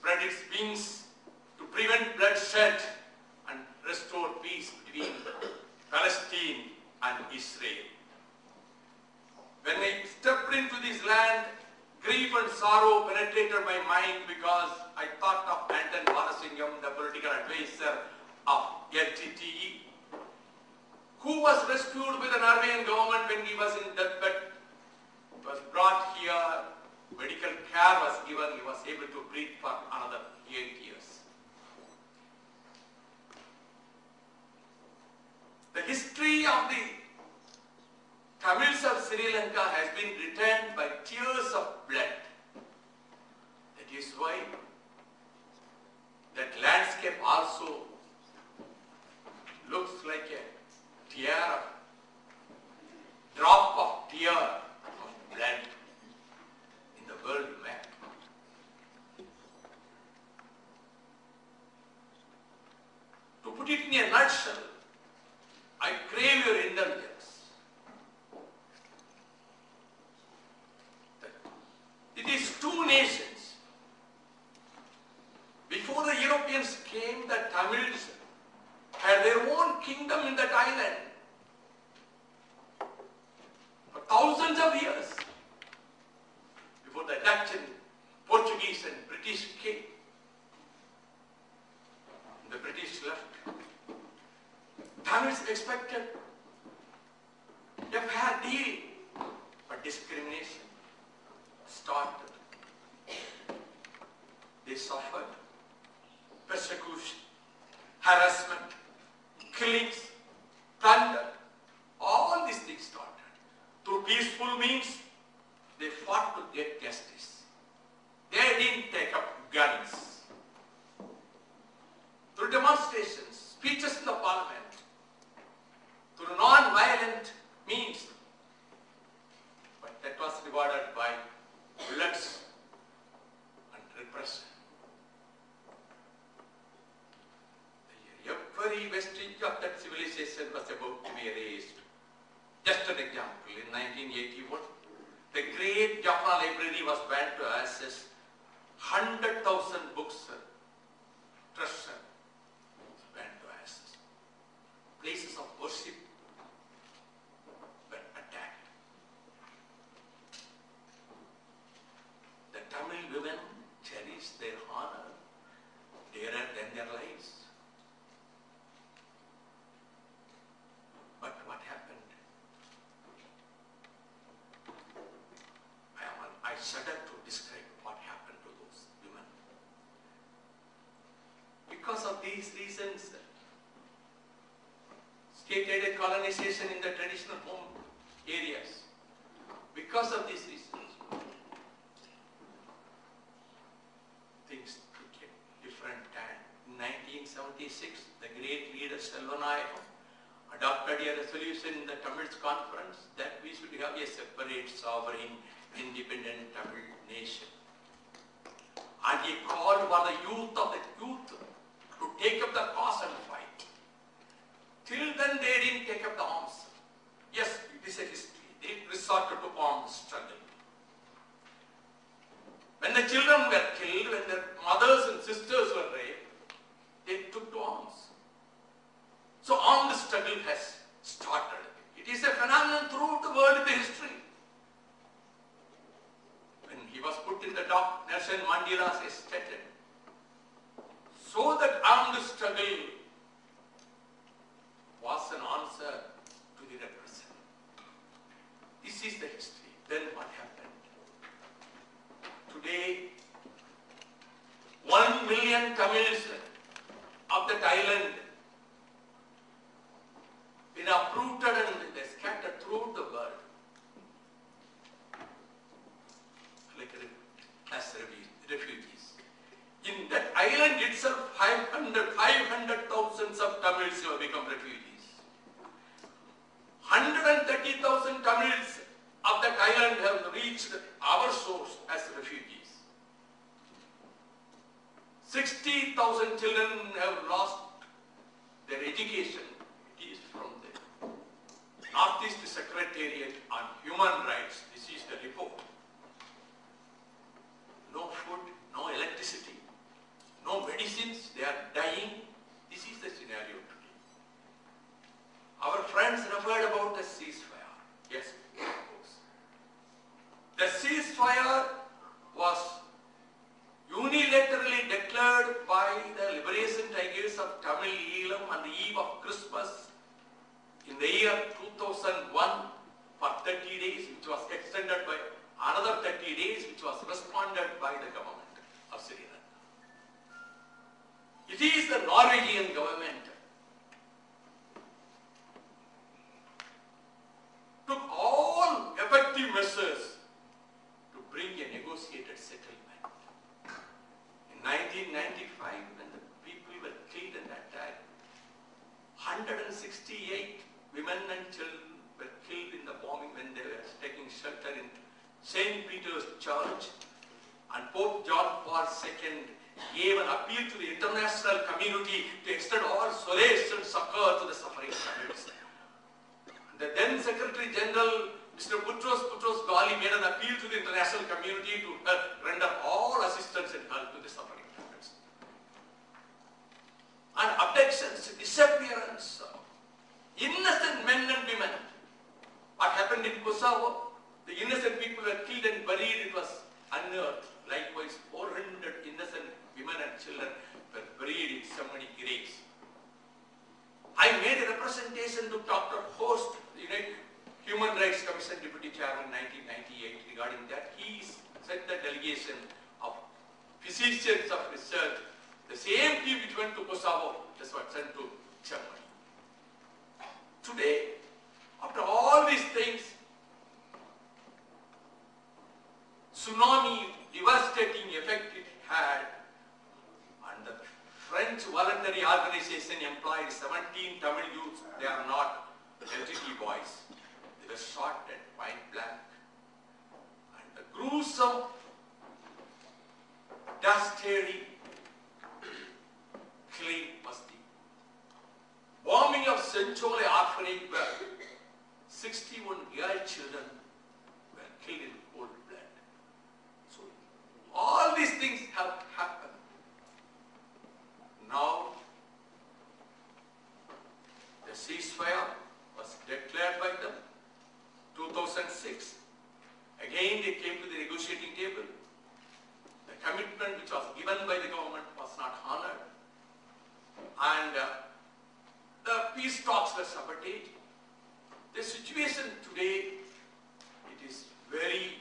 spread its wings to prevent bloodshed and restore peace between Palestine and Israel. When I stepped into this land, grief and sorrow penetrated my mind because I thought of Anton Balasingham, the political advisor of LTTE, who was rescued by the Norwegian government when he was in deathbed. He was brought here, medical care was given, he was able to breathe for another 8 years. The history of the Tamils of Sri Lanka has been written by tears of blood. That is why that landscape also looks like a tear, drop of tear of blood in the world map. To put it in a nutshell, I crave your indulgence. It is two nations. Before the Europeans came, the Tamils had their own kingdom in that island for thousands of years. Before the Dutch and Portuguese and British came, and the British left, Tamils expected a fair deal, but discrimination started. They suffered persecution, harassment, killings, plunder. All these things started. Through peaceful means, they fought to get justice. They didn't take up guns. Through demonstrations, speeches in the parliament, through non-violent means. But that was rewarded by bullets and repression. Every vestige of that civilization was about to be erased. Just an example, in 1981, the great Jaffna library was burned to ashes. 100,000 books, treasure, burned to ashes. Places of worship were attacked. The Tamil women cherished their honor dearer than their lives. But what happened? I shudder to describe what happened to those women. Because of these reasons, state-aided colonization in the traditional home areas. Because of these reasons, things took a different turn. In 1976, the great leader Selvanayagam adopted a resolution in the Tamils conference that we should have a separate, sovereign, independent Tamil nation. And he called for the youth to take up the cause and fight. Till then they didn't take up the arms. Yes, it is a history. They resorted to armed struggle. When the children were killed, when their mothers and sisters were raped, they took to arms. So armed struggle has started. It is a phenomenon throughout the world in the history. When he was put in the dock, Nelson Mandela stated, so that armed struggle was an answer to the repression. This is the history. Then what happened? Today, 1 million Tamils of that island been uprooted and they scattered throughout the world like as refugees. In that island itself, 500,000 of Tamils have become refugees. 130,000 Tamils of that island have reached our shores as refugees. 60,000 children have lost their education. It is from the Northeast Secretariat on Human Rights. This is the report. No food, no electricity, Tamilian government took all effective measures to bring a negotiated settlement. In 1995, when the people were killed and attacked, 168 women and children were killed in the bombing when they were taking shelter in St. Peter's Church, and Pope John Paul II gave an appeal to the international community to extend all solace and succor to the suffering families. The then Secretary General, Mr. Boutros Ghali, made an appeal to the international community to render all assistance and help to the suffering families. And abductions, disappearance, innocent men and women. What happened in Kosovo? The innocent people were killed and buried, it was unearthed. Likewise, 400 innocent women and children were buried in so many graves. I made a representation to Dr. Host, the Human Rights Commission Deputy Chairman in 1998 regarding that. He sent a delegation of physicians of research. The same team which went to Kosovo was sent to Germany. Today, after all these things, tsunami devastating effect it had, and the French voluntary organization employed 17 Tamil youths. They are not LTT boys. They were shot at point blank. And the gruesome, dastardly killing was the bombing of Senchole orphanage where 61 girl children were killed in cold blood. So all these things have happened. Now, the ceasefire was declared by them, 2006. Again, they came to the negotiating table. The commitment which was given by the government was not honored. And the peace talks were sabotaged. The situation today, it is very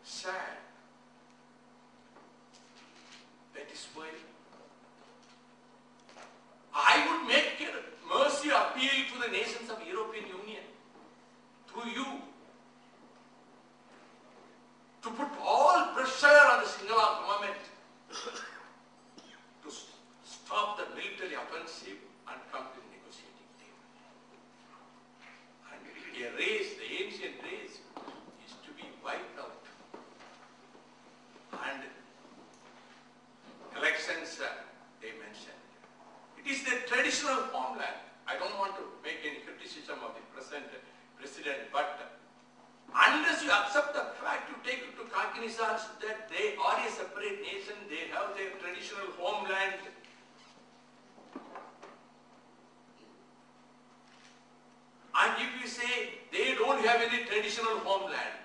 sad. That is why I would make a mercy appeal to the nations of European Union through you to put all pressure on the Sinhala government to stop the military offensive and come to the negotiating table. And a race, the ancient race, is to be wiped out. And elections, they mentioned. It is the traditional homeland. I don't want to make any criticism of the present president, but unless you accept the fact, you take it to cognizance that they are a separate nation, they have their traditional homeland. And if you say they don't have any traditional homeland,